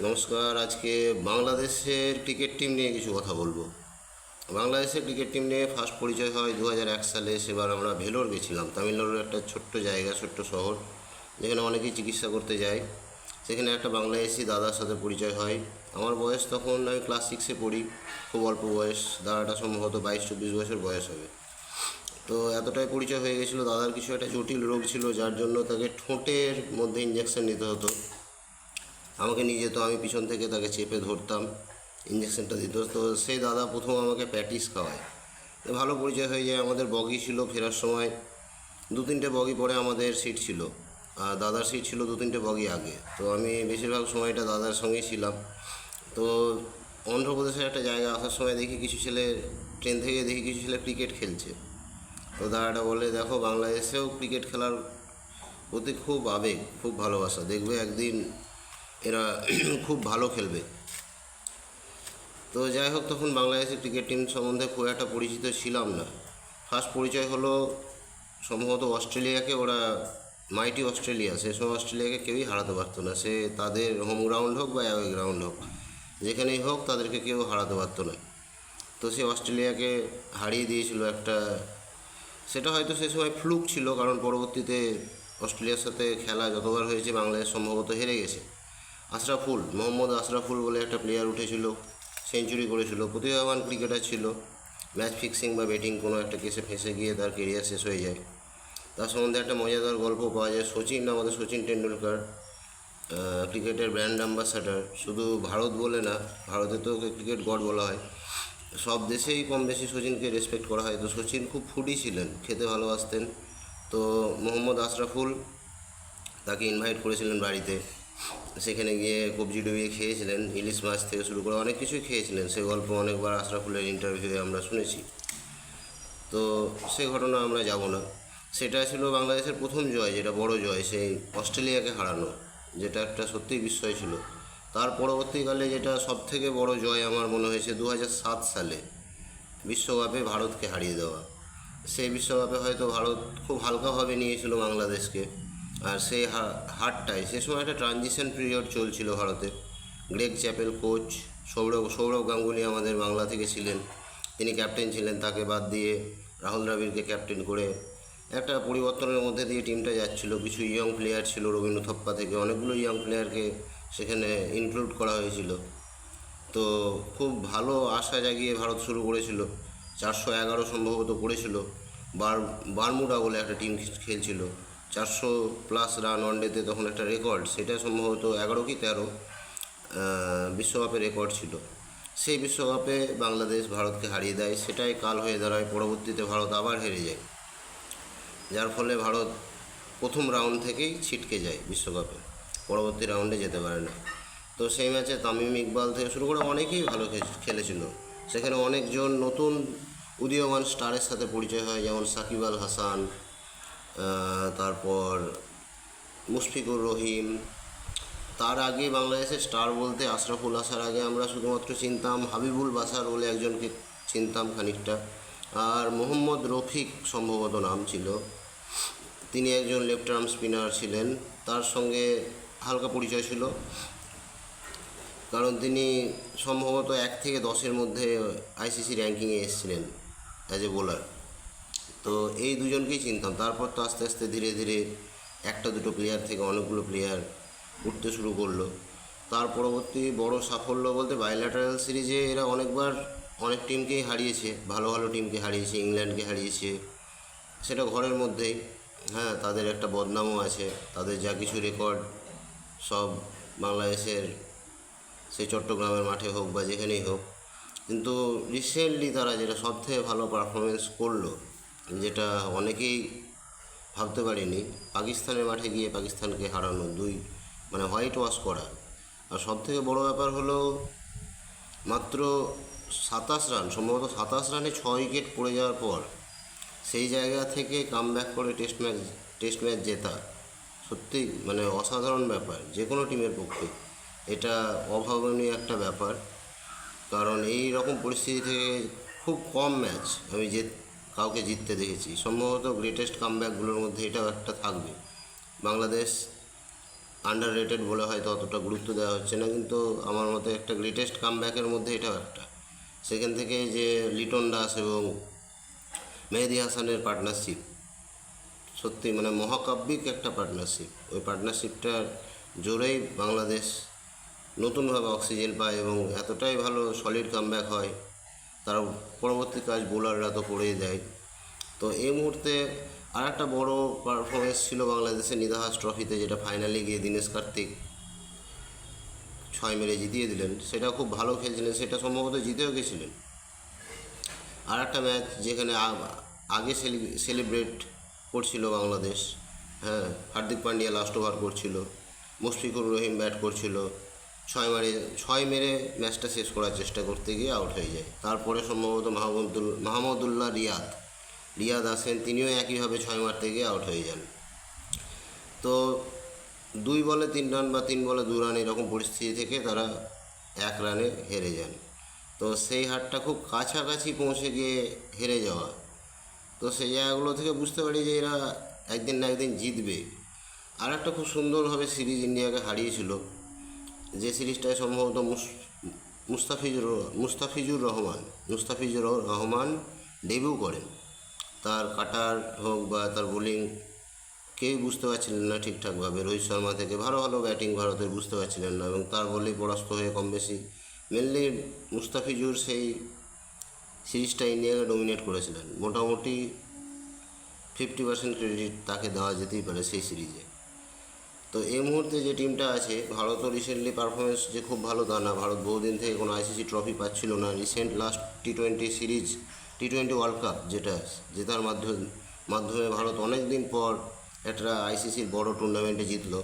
নমস্কার। আজকে বাংলাদেশের ক্রিকেট টিম নিয়ে কিছু কথা বলবো। বাংলাদেশের ক্রিকেট টিম নিয়ে ফার্স্ট পরিচয় হয় 2001 সালে। সেবার আমরা ভেলোর গেছিলাম, তামিলনাড়ুর একটা ছোট্ট জায়গা, ছোট্ট শহর, যেখানে অনেকেই চিকিৎসা করতে যায়। সেখানে একটা বাংলাদেশি দাদার সাথে পরিচয় হয়। আমার বয়স তখন, আমি ক্লাস 6-এ পড়ি, খুব অল্প বয়স। দাদাটা সম্ভবত 22-24 বছর বয়স হবে। তো এতটাই পরিচয় হয়ে গেছিলো। দাদার কিছু একটা জটিল রোগ ছিল, যার জন্য তাকে ঠোঁটের মধ্যে ইঞ্জেকশন নিতে হতো। আমাকে নিয়ে যেত, আমি পিছন থেকে তাকে চেপে ধরতাম, ইঞ্জেকশনটা দিত। তো সেই দাদা প্রথম আমাকে প্যাটিস খাওয়ায়। তো ভালো পরিচয় হয়ে যায়। আমাদের বগি ছিল, ফেরার সময় 2-3টে বগি পরে আমাদের সিট ছিল, আর দাদার সিট ছিল 2-3টে বগি আগে। তো আমি বেশিরভাগ সময়টা দাদার সঙ্গেই ছিলাম। তো অন্ধ্রপ্রদেশের একটা জায়গা আসার সময় দেখি কিছু ছেলে, ট্রেন থেকে দেখি কিছু ছেলে ক্রিকেট খেলছে। তো দাদাটা বলে, দেখো বাংলাদেশেও ক্রিকেট খেলার প্রতি খুব আবেগ, খুব ভালোবাসা, দেখবে একদিন এরা খুব ভালো খেলবে। তো যাই হোক, তখন বাংলাদেশের ক্রিকেট টিম সম্বন্ধে খুব একটা পরিচিত ছিলাম না। ফার্স্ট পরিচয় হলো সম্ভবত অস্ট্রেলিয়াকে। ওরা মাইটি অস্ট্রেলিয়া, সে সময় অস্ট্রেলিয়াকে কেউই হারাতে পারতো না। সে তাদের হোম গ্রাউন্ড হোক বা অ্যাওয়ে গ্রাউন্ড হোক, যেখানেই হোক তাদেরকে কেউ হারাতে পারতো না। তো সে অস্ট্রেলিয়াকে হারিয়ে দিয়েছিল একটা। সেটা হয়তো সে সময় ফ্লুক ছিল, কারণ পরবর্তীতে অস্ট্রেলিয়ার সাথে খেলা যতবার হয়েছে বাংলাদেশ সম্ভবত হেরে গেছে। আশরাফুল, মোহাম্মদ আশরাফুল বলে একটা প্লেয়ার উঠেছিল, সেঞ্চুরি করেছিল, প্রতিভাবান ক্রিকেটার ছিল। ম্যাচ ফিক্সিং বা ব্যাটিং কোনো একটা কেসে ফেঁসে গিয়ে তার কেরিয়ার শেষ হয়ে যায়। তার সম্বন্ধে একটা মজাদার গল্প পাওয়া যায়। আমাদের সচিন টেন্ডুলকার, ক্রিকেটের ব্র্যান্ড অ্যাম্বাসাডার। শুধু ভারত বলে না, ভারতে তো ওকে ক্রিকেট গড বলা হয়, সব দেশেই কম বেশি সচিনকে রেসপেক্ট করা হয়। তো সচিন খুব ফুডি ছিলেন, খেতে ভালোবাসতেন। তো মোহাম্মদ আশরাফুল তাকে ইনভাইট করেছিলেন বাড়িতে। সেখানে গিয়ে কবজি ডুবিয়ে খেয়েছিলেন, ইলিশ মাছ থেকে শুরু করে অনেক কিছুই খেয়েছিলেন। সে গল্প অনেকবার আশরাফুলের ইন্টারভিউয়ে আমরা শুনেছি। তো সে ঘটনা আমরা যাব না। সেটা ছিল বাংলাদেশের প্রথম জয়, যেটা বড় জয়, সেই অস্ট্রেলিয়াকে হারানো, যেটা একটা সত্যিই বিস্ময় ছিল। তার পরবর্তীকালে যেটা সবথেকে বড় জয় আমার মনে হয়েছে 2007 সালে বিশ্বকাপে ভারতকে হারিয়ে দেওয়া। সেই বিশ্বকাপে হয়তো ভারত খুব হালকাভাবে নিয়েছিল বাংলাদেশকে। আর সেই হারটাই, সে সময় একটা ট্রানজিশন পিরিয়ড চলছিল ভারতে। Greg Chappell coach, Sourav Ganguly আমাদের বাংলা থেকে ছিলেন, তিনি ক্যাপ্টেন ছিলেন। তাকে বাদ দিয়ে রাহুল দ্রাবিড়কে ক্যাপ্টেন করে একটা পরিবর্তনের মধ্যে দিয়ে টিমটা যাচ্ছিল। কিছু ইয়ং প্লেয়ার ছিল, রবীন্দ্র থপ্পা থেকে অনেকগুলো ইয়ং প্লেয়ারকে সেখানে ইনক্লুড করা হয়েছিল। তো খুব ভালো আশা জাগিয়ে ভারত শুরু করেছিল। 411 সম্ভবত করেছিল। বারমুডা বলে একটা টিম খেলছিল, 400+ রান ওয়ানডেতে তখন একটা রেকর্ড। সেটা সম্ভবত 11 কি 13 বিশ্বকাপে রেকর্ড ছিল। সেই বিশ্বকাপে বাংলাদেশ ভারতকে হারিয়ে দেয়, সেটাই কাল হয়ে দাঁড়ায়। পরবর্তীতে ভারত আবার হেরে যায়, যার ফলে ভারত প্রথম রাউন্ড থেকেই ছিটকে যায় বিশ্বকাপে, পরবর্তী রাউন্ডে যেতে পারে না। তো সেই ম্যাচে তামিম ইকবাল থেকে শুরু করে অনেকেই ভালো খেলেছিল। সেখানে অনেকজন নতুন উদীয়মান স্টারের সাথে পরিচয় হয়, যেমন সাকিব আল হাসান, তারপর মুশফিকুর রহিম। তার আগে বাংলাদেশের স্টার বলতে আশরাফুল আসার আগে আমরা শুধুমাত্র চিনতাম হাবিবুল বাসার বলে একজনকে চিনতাম খানিকটা, আর মোহাম্মদ রফিক সম্ভবত নাম ছিল। তিনি একজন লেফট আর্ম স্পিনার ছিলেন, তার সঙ্গে হালকা পরিচয় ছিল, কারণ তিনি সম্ভবত 1 থেকে 10-এর মধ্যে আইসিসি র্যাঙ্কিংয়ে এসেছিলেন অ্যাজ এ বোলার। তো এই দুজনকেই চিনতাম। তারপর তো আস্তে আস্তে ধীরে ধীরে একটা দুটো প্লেয়ার থেকে অনেকগুলো প্লেয়ার উঠতে শুরু করলো। তার পরবর্তী বড় সাফল্য বলতে বাইল্যাটারাল সিরিজে এরা অনেকবার অনেক টিমকেই হারিয়েছে, ভালো ভালো টিমকে হারিয়েছে, ইংল্যান্ডকে হারিয়েছে, সেটা ঘরের মধ্যেই। হ্যাঁ, তাদের একটা বদনামও আছে, তাদের যা কিছু রেকর্ড সব বাংলাদেশের সেই চট্টগ্রামের মাঠে হোক বা যেখানেই হোক। কিন্তু রিসেন্টলি তারা যেটা সবথেকে ভালো পারফরমেন্স করলো, যেটা অনেকেই ভাবতে পারিনি, পাকিস্তানের মাঠে গিয়ে পাকিস্তানকে হারানো, হোয়াইট ওয়াশ করা। আর সবথেকে বড় ব্যাপার হলো মাত্র 27 রান, সম্ভবত 27 রানে 6 উইকেট পড়ে যাওয়ার পর সেই জায়গা থেকে কামব্যাক করে টেস্ট ম্যাচ জেতা। সত্যি অসাধারণ ব্যাপার যে কোনো টিমের পক্ষে। এটা অভাবনীয় একটা ব্যাপার, কারণ এই রকম পরিস্থিতি থেকে খুব কম ম্যাচ আমি কাউকে জিততে দেখেছি। সম্ভবত গ্রেটেস্ট কামব্যাকগুলোর মধ্যে এটাও একটা থাকবে। বাংলাদেশ আন্ডার রেটেড বলে হয়তো অতটা গুরুত্ব দেওয়া হচ্ছে না, কিন্তু আমার মতে একটা গ্রেটেস্ট কামব্যাকের মধ্যে এটাও একটা। সেখান থেকে যে লিটন দাস এবং মেহেদী হাসানের পার্টনারশিপ, সত্যি মানে মহাকাব্যিক একটা পার্টনারশিপ। ওই পার্টনারশিপটার জোরেই বাংলাদেশ নতুনভাবে অক্সিজেন পায় এবং এতটাই ভালো সলিড কামব্যাক হয়, তার পরবর্তী কাজ বোলাররা তো করেই দেয়। তো এই মুহূর্তে আর একটা বড় পারফরমেন্স ছিল বাংলাদেশের নিদাহাস ট্রফিতে, যেটা ফাইনালে গিয়ে দীনেশ কার্তিক 6 মেরে জিতিয়ে দিলেন। সেটা খুব ভালো খেলছিলেন, সেটা সম্ভবত জিতেও গেছিলেন। আর একটা ম্যাচ যেখানে আগে সেলিব্রেট করছিল বাংলাদেশ, হ্যাঁ, হার্দিক পান্ডিয়া লাস্ট ওভার করছিল, মুশফিকুর রহিম ব্যাট করছিল, 6 মেরে ম্যাচটা শেষ করার চেষ্টা করতে গিয়ে আউট হয়ে যায়। তারপরে সম্ভবত মাহমুদুল্লাহ রিয়াদ আসেন, তিনিও একইভাবে 6 মারতে গিয়ে আউট হয়ে যান। তো 2 বলে 3 রান বা 3 বলে 2 রান এরকম পরিস্থিতি থেকে তারা 1 রানে হেরে যান। তো সেই হারটা খুব কাছাকাছি পৌঁছে গিয়ে হেরে যাওয়া, তো সেই জায়গাগুলো থেকে বুঝতে পারি যে এরা একদিন না একদিন জিতবে। আর একটা খুব সুন্দরভাবে সিরিজ ইন্ডিয়াকে হারিয়েছিল, যে সিরিজটায় সম্ভবত মুস্তাফিজুর রহমান ডেবিউ করেন। তার কাটার হোক বা তার বোলিং কেউই বুঝতে পারছিলেন না ঠিকঠাকভাবে। রোহিত শর্মা থেকে ভালো ভালো ব্যাটিং ভারতের বুঝতে পারছিলেন না এবং তার বলেই পরাস্ত হয়ে কম বেশি মেনলি মুস্তাফিজুর সেই সিরিজটা ইন্ডিয়াকে ডমিনেট করেছিলেন। মোটামুটি 50% ক্রেডিট তাকে দেওয়া যেতেই পারে সেই সিরিজে। তো এই মুহূর্তে যে টিমটা আছে, ভারতও রিসেন্টলি পারফরমেন্স যে খুব ভালো তা না। ভারত বহুদিন থেকে কোনো আইসিসি ট্রফি পাচ্ছিল না। Recent last T20 world cup যেটা জেতার মাধ্যমে ভারত অনেক দিন পর একটা আইসিসির বড় টুর্নামেন্টে জিতলো।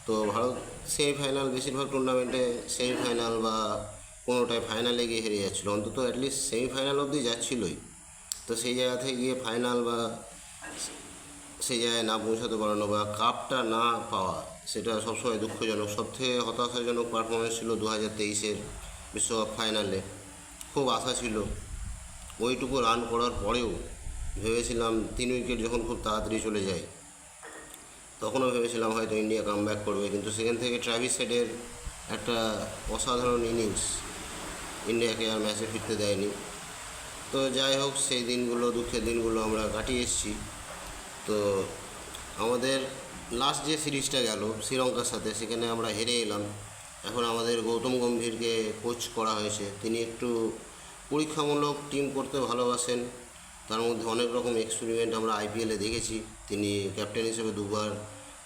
তো ভারত সেমিফাইনাল, বেশিরভাগ টুর্নামেন্টে সেমিফাইনাল বা কোনোটায় ফাইনালে গিয়ে হেরে যাচ্ছিলো, অন্তত অ্যাটলিস্ট সেমিফাইনাল অবধি যাচ্ছিলোই। তো সেই জায়গা থেকে গিয়ে ফাইনাল বা সেই জায়গায় না পৌঁছাতে পারানো বা কাপটা না পাওয়া, সেটা সবসময় দুঃখজনক। সবথেকে হতাশাজনক পারফরমেন্স ছিল 2023-এর বিশ্বকাপ ফাইনালে। খুব আশা ছিল, ওইটুকু রান করার পরেও ভেবেছিলাম 3 উইকেট যখন খুব তাড়াতাড়ি চলে যায় তখনও ভেবেছিলাম হয়তো ইন্ডিয়া কামব্যাক করবে, কিন্তু সেখান থেকে ট্র্যাভিস হেডের একটা অসাধারণ ইনিংস ইন্ডিয়াকে আর ম্যাচে ফিরতে দেয়নি। তো যাই হোক, সেই দিনগুলো, দুঃখের দিনগুলো আমরা কাটিয়ে এসেছি। তো আমাদের লাস্ট যে সিরিজটা গেল শ্রীলঙ্কার সাথে, সেখানে আমরা হেরে এলাম। এখন আমাদের গৌতম গম্ভীরকে কোচ করা হয়েছে। তিনি একটু পরীক্ষামূলক টিম করতে ভালোবাসেন, তার মধ্যে অনেক রকম এক্সপেরিমেন্ট আমরা আইপিএলে দেখেছি। তিনি ক্যাপ্টেন হিসেবে 2বার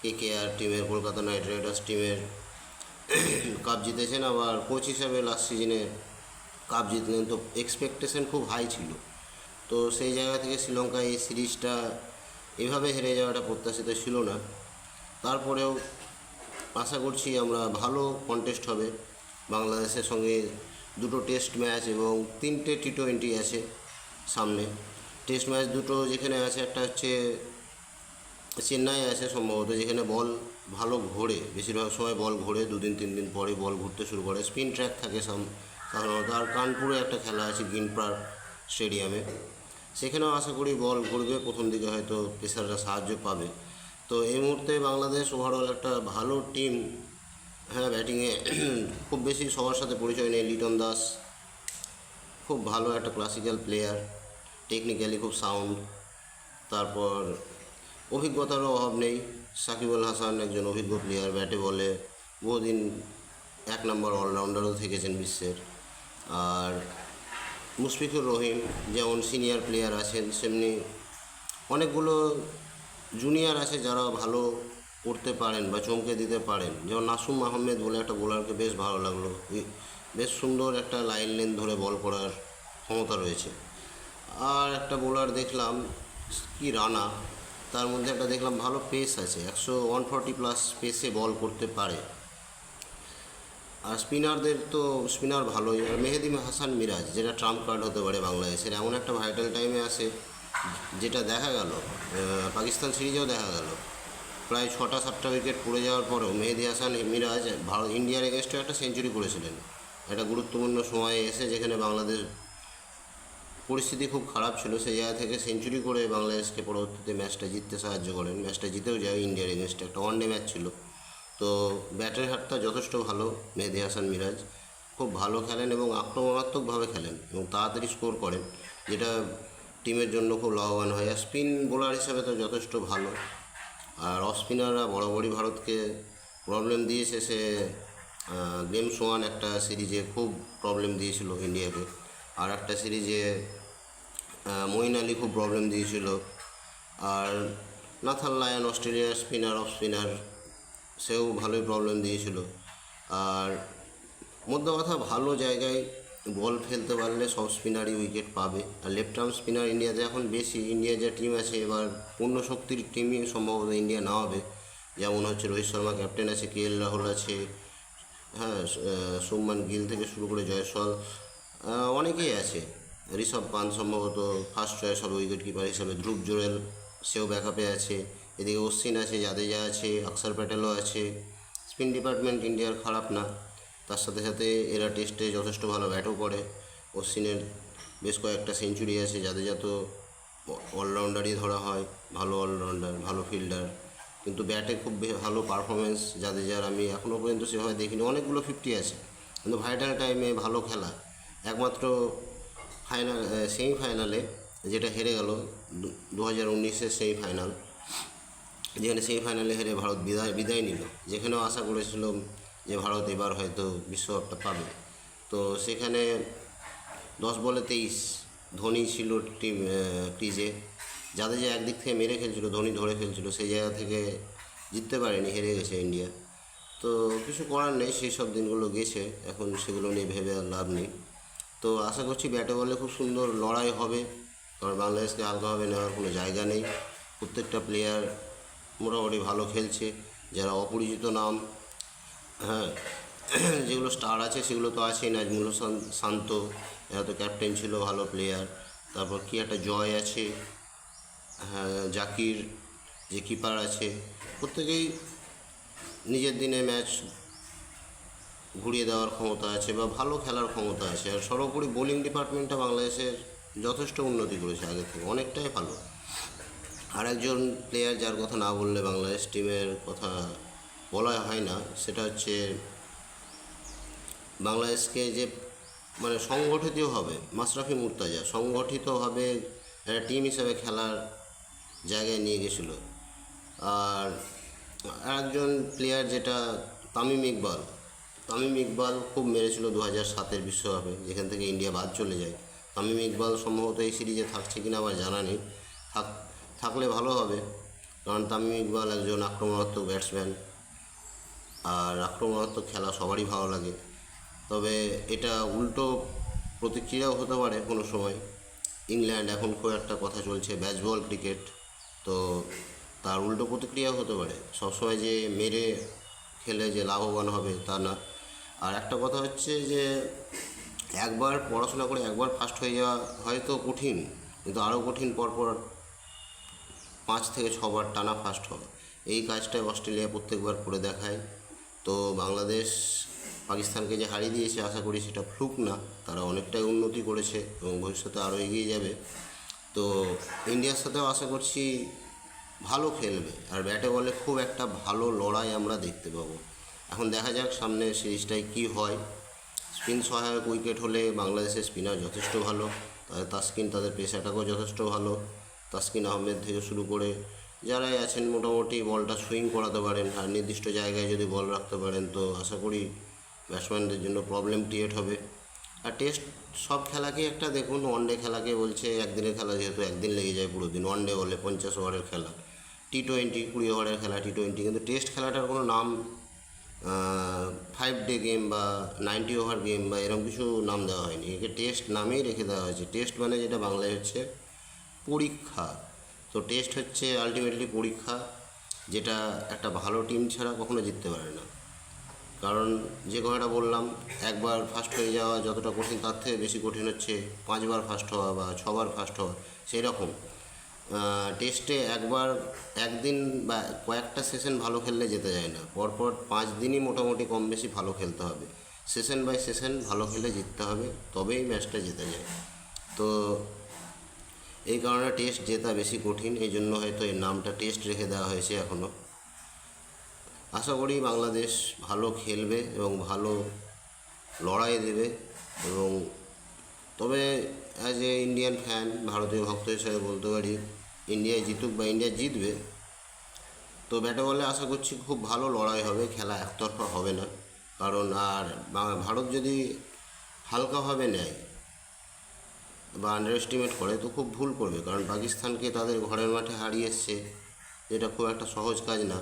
কেকেআর টিমের, কলকাতা নাইট রাইডার্স টিমের কাপ জিতেছেন, আবার কোচ হিসেবে লাস্ট সিজনে কাপ জিতলেন। তো এক্সপেকটেশন খুব হাই ছিল। তো সেই জায়গা থেকে শ্রীলঙ্কা এই সিরিজটা এভাবে হেরে যাওয়াটা প্রত্যাশিত ছিল না। তারপরেও আশা করছি আমরা ভালো কন্টেস্ট হবে। বাংলাদেশের সঙ্গে 2টো টেস্ট ম্যাচ এবং 3টে টি20 আছে সামনে। টেস্ট ম্যাচ 2টো যেখানে আছে, একটা হচ্ছে চেন্নাই আছে সম্ভবত, যেখানে বল ভালো ঘোরে, বেশিরভাগ সময় বল ঘোরে, 2 দিন 3 দিন পরে বল ঘুরতে শুরু করে, স্পিন ট্র্যাক থাকে সাধারণত। আর কানপুরে একটা খেলা আছে গ্রিন পার্ক স্টেডিয়ামে, সেখানেও আশা করি বল ঘুরবে, প্রথম দিকে হয়তো পেসাররা সাহায্য পাবে। তো এই মুহূর্তে বাংলাদেশ ওভারঅল একটা ভালো টিম। হ্যাঁ, ব্যাটিংয়ে খুব বেশি সবার সাথে পরিচয় নেই। লিটন দাস খুব ভালো একটা ক্লাসিক্যাল প্লেয়ার, টেকনিক্যালি খুব সাউন্ড। তারপর অভিজ্ঞতারও অভাব নেই। সাকিব আল হাসান একজন অভিজ্ঞ প্লেয়ার, ব্যাটে বলে বহুদিন 1 নম্বর অলরাউন্ডারও থেকেছেন বিশ্বের। আর মুশফিকুর রহিম যেমন সিনিয়র প্লেয়ার আছেন, সেমনি অনেকগুলো জুনিয়র আছে যারা ভালো করতে পারেন বা চমকে দিতে পারেন। যেমন নাসুম আহমেদ বলে একটা বোলারকে বেশ ভালো লাগলো, বেশ সুন্দর একটা লাইন লেন ধরে বল করার ক্ষমতা রয়েছে। আর একটা বোলার দেখলাম কি রানা, তার মধ্যে একটা দেখলাম ভালো পেস আছে, 140+ পেসে বল করতে পারে। আর স্পিনারদের তো স্পিনার ভালোই। আর মেহেদী হাসান মিরাজ, যেটা ট্রাম্প কার্ড হতে পারে বাংলাদেশের, এমন একটা ভাইটাল টাইমে আসে, যেটা দেখা গেল পাকিস্তান সিরিজেও দেখা গেল। প্রায় 6টা-7টা উইকেট পড়ে যাওয়ার পরেও মেহেদী হাসান মিরাজ ইন্ডিয়ার এগেনস্টে একটা সেঞ্চুরি করেছিলেন একটা গুরুত্বপূর্ণ সময়ে এসে, যেখানে বাংলাদেশ পরিস্থিতি খুব খারাপ ছিল। সেই জায়গা থেকে সেঞ্চুরি করে বাংলাদেশকে পরবর্তীতে ম্যাচটা জিততে সাহায্য করেন। ম্যাচটা জিতেও যায় ইন্ডিয়ার এগেনস্টে, একটা ওয়ানডে ম্যাচ ছিল। তো ব্যাটের হাতটা যথেষ্ট ভালো। মেহেদী হাসান মিরাজ খুব ভালো খেলেন এবং আক্রমণাত্মকভাবে খেলেন এবং তাড়াতাড়ি স্কোর করেন, যেটা টিমের জন্য খুব লাভবান হয়। আর স্পিন বোলার হিসাবে তো যথেষ্ট ভালো। আর অফ স্পিনাররা বরাবরই ভারতকে প্রবলেম দিয়েছে। সে গেমস ওয়ান একটা সিরিজে খুব প্রবলেম দিয়েছিল ইন্ডিয়াকে, আর একটা সিরিজে মঈন আলী খুব প্রবলেম দিয়েছিল। আর নাথান লায়ন অস্ট্রেলিয়ার স্পিনার, অফ স্পিনার, সেও ভালোই প্রবলেম দিয়েছিল। আর মধ্য কথা, ভালো জায়গায় বল ফেলতে পারলে সব স্পিনারই উইকেট পাবে। আর লেফট আর্ম স্পিনার ইন্ডিয়াতে এখন বেশি। ইন্ডিয়ার যে টিম আছে এবার পূর্ণ শক্তির টিমই সম্ভবত ইন্ডিয়া না হবে। যেমন হচ্ছে রোহিত শর্মা ক্যাপ্টেন আছে, KL রাহুল আছে, হ্যাঁ, শুভমান গিল থেকে শুরু করে জয়সওয়াল, অনেকেই আছে। ঋষভ পান্ত সম্ভবত ফার্স্ট চয়েস হবে উইকেট কিপার হিসাবে। ধ্রুব জুরেল, সেও ব্যাকআপে আছে। এদিকে অশ্বিন আছে, জাদেজা আছে, অক্ষর প্যাটেলও আছে। স্পিন ডিপার্টমেন্ট ইন্ডিয়ার খারাপ না। তার সাথে সাথে এরা টেস্টে যথেষ্ট ভালো ব্যাটও করে। অশ্বিনের বেশ কয়েকটা সেঞ্চুরি আছে। জাদেজা তো অলরাউন্ডারই ধরা হয়, ভালো অলরাউন্ডার, ভালো ফিল্ডার, কিন্তু ব্যাটে খুব ভালো পারফরমেন্স জাদেজার আমি এখনও পর্যন্ত সেভাবে দেখিনি। অনেকগুলো 50 আছে, কিন্তু ভাইটাল টাইমে ভালো খেলা। একমাত্র ফাইনাল, সেমিফাইনালে যেটা হেরে গেল 2019-এর সেমিফাইনাল, যেখানে সেমিফাইনালে হেরে ভারত বিদায় নিল, যেখানেও আশা করেছিলাম যে ভারত এবার হয়তো বিশ্বকাপটা পাবে। তো সেখানে 10 বলে 23 ধোনি ছিল টিম ক্রিজে। যাদের যে একদিক থেকে মেরে খেলছিল, ধোনি ধরে খেলছিল, সেই জায়গা থেকে জিততে পারেনি, হেরে গেছে ইন্ডিয়া। তো কিছু করার নেই, সেই সব দিনগুলো গেছে, এখন সেগুলো নিয়ে ভেবে আর লাভ নেই। তো আশা করছি ব্যাটে বলে খুব সুন্দর লড়াই হবে, কারণ বাংলাদেশকে হালকাভাবে নেওয়ার কোনো জায়গা নেই। প্রত্যেকটা প্লেয়ার মোটামুটি ভালো খেলছে। যারা অপরিচিত নাম, হ্যাঁ, যেগুলো স্টার আছে সেগুলো তো আছেই। নাজমুল হোসেন শান্ত, এরা তো ক্যাপ্টেন ছিল, ভালো প্লেয়ার। তারপর কি একটা জয় আছে, হ্যাঁ, জাকির যে কিপার আছে, প্রত্যেকেই নিজের দিনে ম্যাচ ঘুরিয়ে দেওয়ার ক্ষমতা আছে বা ভালো খেলার ক্ষমতা আছে। আর সর্বোপরি বোলিং ডিপার্টমেন্টটা বাংলাদেশের যথেষ্ট উন্নতি করেছে আগের থেকে, অনেকটাই ভালো। আর একজন প্লেয়ার যার কথা না বললে বাংলাদেশ টিমের কথা বলা হয় না, সেটা হচ্ছে বাংলাদেশকে যে মানে সংগঠিত হবে, মাশরাফি মুর্তজা সংগঠিতভাবে একটা টিম হিসেবে খেলার জায়গায় নিয়ে গেছিলো। আর একজন প্লেয়ার যেটা তামিম ইকবাল খুব মেরেছিল 2007-এর বিশ্বকাপে, যেখান থেকে ইন্ডিয়া বাদ চলে যায়। তামিম ইকবাল সম্ভবত এই সিরিজে থাকছে কিনা আমার জানা নেই। থাকলে ভালো হবে, কারণ তামিম ইকবাল একজন আক্রমণাত্মক ব্যাটসম্যান, আর আক্রমণাত্মক খেলা সবারই ভালো লাগে। তবে এটা উল্টো প্রতিক্রিয়াও হতে পারে কোনো সময়। ইংল্যান্ড এখন খুব একটা কথা চলছে ব্যাসবল ক্রিকেট, তো তার উল্টো প্রতিক্রিয়াও হতে পারে। সবসময় যে মেরে খেলে যে লাভবান হবে তা না। আর একটা কথা হচ্ছে যে একবার পড়াশোনা করে একবার ফার্স্ট হয়ে যাওয়া হয়তো কঠিন, কিন্তু আরও কঠিন পরপর 5 থেকে 6 বার টানা ফার্স্ট হওয়া। এই কাজটাই অস্ট্রেলিয়া প্রত্যেকবার করে দেখায়। তো বাংলাদেশ পাকিস্তানকে যে হারিয়ে দিয়েছে, আশা করি সেটা ফ্লুক না, তারা অনেকটাই উন্নতি করেছে এবং ভবিষ্যতে আরও এগিয়ে যাবে। তো ইন্ডিয়ার সাথেও আশা করছি ভালো খেলবে, আর ব্যাটে বলে খুব একটা ভালো লড়াই আমরা দেখতে পাবো। এখন দেখা যাক সামনে সিরিজটায় কী হয়। স্পিন সহায়ক উইকেট হলে বাংলাদেশের স্পিনার যথেষ্ট ভালো, তাদের পেস অ্যাটাকও যথেষ্ট ভালো। তাসকিন আহমেদ থেকে শুরু করে যারাই আছেন মোটামুটি বলটা সুইং করাতে পারেন, আর নির্দিষ্ট জায়গায় যদি বল রাখতে পারেন তো আশা করি ব্যাটসম্যানদের জন্য প্রবলেম ক্রিয়েট হবে। আর টেস্ট সব খেলাকেই একটা দেখুন, ওয়ানডে খেলাকে বলছে একদিনের খেলা, যেহেতু একদিন লেগে যায় পুরো দিন। ওয়ানডে বলে 50 ওভারের খেলা, T20 20 ওভারের খেলা T20, কিন্তু টেস্ট খেলাটার কোনো নাম 5 ডে গেম বা 90 ওভার গেম বা এরকম কিছু নাম দেওয়া হয়নি। একে টেস্ট নামেই রেখে দেওয়া হয়েছে। টেস্ট মানে যেটা বাংলায় হচ্ছে পরীক্ষা। তো টেস্ট হচ্ছে আলটিমেটলি পরীক্ষা, যেটা একটা ভালো টিম ছাড়া কখনো জিততে পারে না। কারণ যে কথাটা বললাম, একবার ফার্স্ট হয়ে যাওয়া যতটা কঠিন, তার থেকে বেশি কঠিন হচ্ছে 5 বার ফার্স্ট হওয়া বা 6 বার ফার্স্ট হওয়া। সেই রকম টেস্টে একদিন বা কয়েকটা সেশন ভালো খেললে যেতে যায় না, পরপর 5 দিনই মোটামুটি কম বেশি ভালো খেলতে হবে। সেশন বাই সেশন ভালো খেলে জিততে হবে, তবেই ম্যাচটা জেতা যায়। তো এই কারণে টেস্ট জেতা বেশি কঠিন, এই জন্য হয়তো এর নামটা টেস্ট রেখে দেওয়া হয়েছে এখনও। আশা করি বাংলাদেশ ভালো খেলবে এবং ভালো লড়াই দেবে। এবং তবে অ্যাজ এ ইন্ডিয়ান ফ্যান, ভারতীয় ভক্ত হিসেবে বলতে পারি ইন্ডিয়ায় জিতুক বা ইন্ডিয়া জিতবে। তো ব্যাটে বলে আশা করছি খুব ভালো লড়াই হবে, খেলা একতরফা হবে না। কারণ আর ভারত যদি হালকাভাবে নেয় বা আন্ডার এস্টিমেট করে তো খুব ভুল করবে, কারণ পাকিস্তানকে তাদের ঘরের মাঠে হারিয়ে এসছে, যেটা খুব একটা সহজ কাজ না।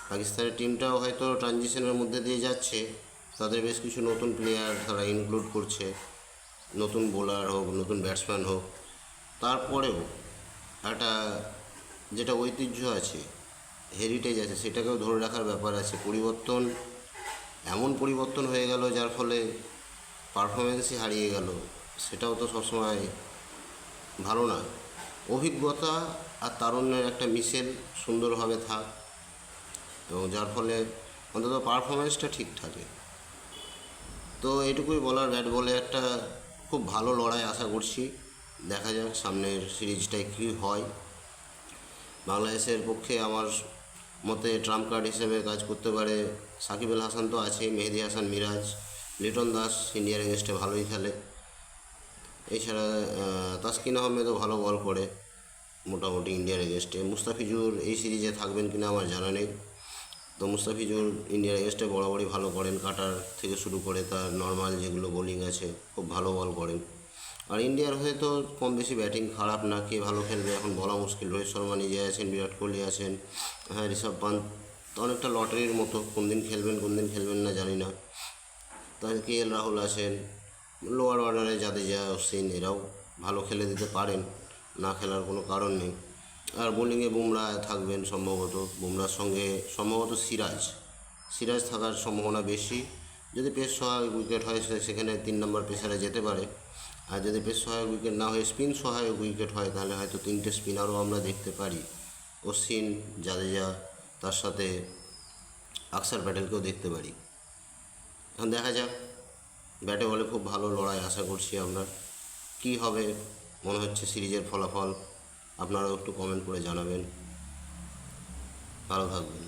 পাকিস্তানের টিমটাও হয়তো ট্রানজিশনের মধ্যে দিয়ে যাচ্ছে, তাদের বেশ কিছু নতুন প্লেয়ার তারা ইনক্লুড করছে, নতুন বোলার হোক, নতুন ব্যাটসম্যান হোক। তারপরেও একটা যেটা ঐতিহ্য আছে, হেরিটেজ আছে, সেটাকেও ধরে রাখার ব্যাপার আছে। পরিবর্তন, এমন পরিবর্তন হয়ে গেল যার ফলে পারফরমেন্সই হারিয়ে গেল, সেটাও তো সবসময় ভালো না। অভিজ্ঞতা আর তারুণ্যের একটা মিশেল সুন্দরভাবে থাক, এবং যার ফলে অন্তত পারফরমেন্সটা ঠিক থাকে। তো এইটুকুই বলার, ব্যাট বলে একটা খুব ভালো লড়াই আশা করছি। দেখা যাক সামনের সিরিজটায় কী হয়। বাংলাদেশের পক্ষে আমার মতে ট্রাম্প কার্ড হিসেবে কাজ করতে পারে সাকিব আল হাসান, তো আছেই, মেহেদি হাসান মিরাজ, লিটন দাস ইন্ডিয়ার এগেনস্টে ভালোই খেলে। এছাড়া তাসকিন আহমেদও ভালো বল করে মোটামুটি ইন্ডিয়ার এগেনস্টে। মুস্তাফিজুর এই সিরিজে থাকবেন কিনা আমার জানা নেই। তো মুস্তাফিজুর ইন্ডিয়ার এগেনস্টে বরাবরই ভালো করেন, কাটার থেকে শুরু করে তার নর্মাল যেগুলো বোলিং আছে খুব ভালো বল করেন। আর ইন্ডিয়ার হয়ে তো কম বেশি ব্যাটিং খারাপ না, কে ভালো খেলবে এখন বলা মুশকিল। রোহিত শর্মা নিজে আছেন, বিরাট কোহলি আছেন, হ্যাঁ ঋষভ পান্ত, অনেকটা লটারির মতো, কোন দিন খেলবেন কোন দিন খেলবেন না জানি না। তাহলে কে এল রাহুল আছেন, লোয়ার অর্ডারে জাদেজা, অশ্বিন, এরাও ভালো খেলে দিতে পারেন, না খেলার কোনো কারণ নেই। আর বোলিংয়ে বুমরা থাকবেন সম্ভবত, বুমরার সঙ্গে সম্ভবত সিরাজ থাকার সম্ভাবনা বেশি। যদি পেস সহায়ক উইকেট হয় সেখানে 3 নম্বর পেসারে যেতে পারে। আর যদি পেস সহায়ক উইকেট না হয়ে স্পিন সহায়ক উইকেট হয় তাহলে হয়তো 3টে স্পিনারও আমরা দেখতে পারি, অশ্বিন, জাদেজা, তার সাথে আকসার প্যাটেলকেও দেখতে পারি। এখন দেখা যাক, ব্যাটে বলে খুব ভালো লড়াই আশা করছি আমরা। কী হবে মনে হচ্ছে সিরিজের ফলাফল আপনারাও একটু কমেন্ট করে জানাবেন। ভালো থাকবেন।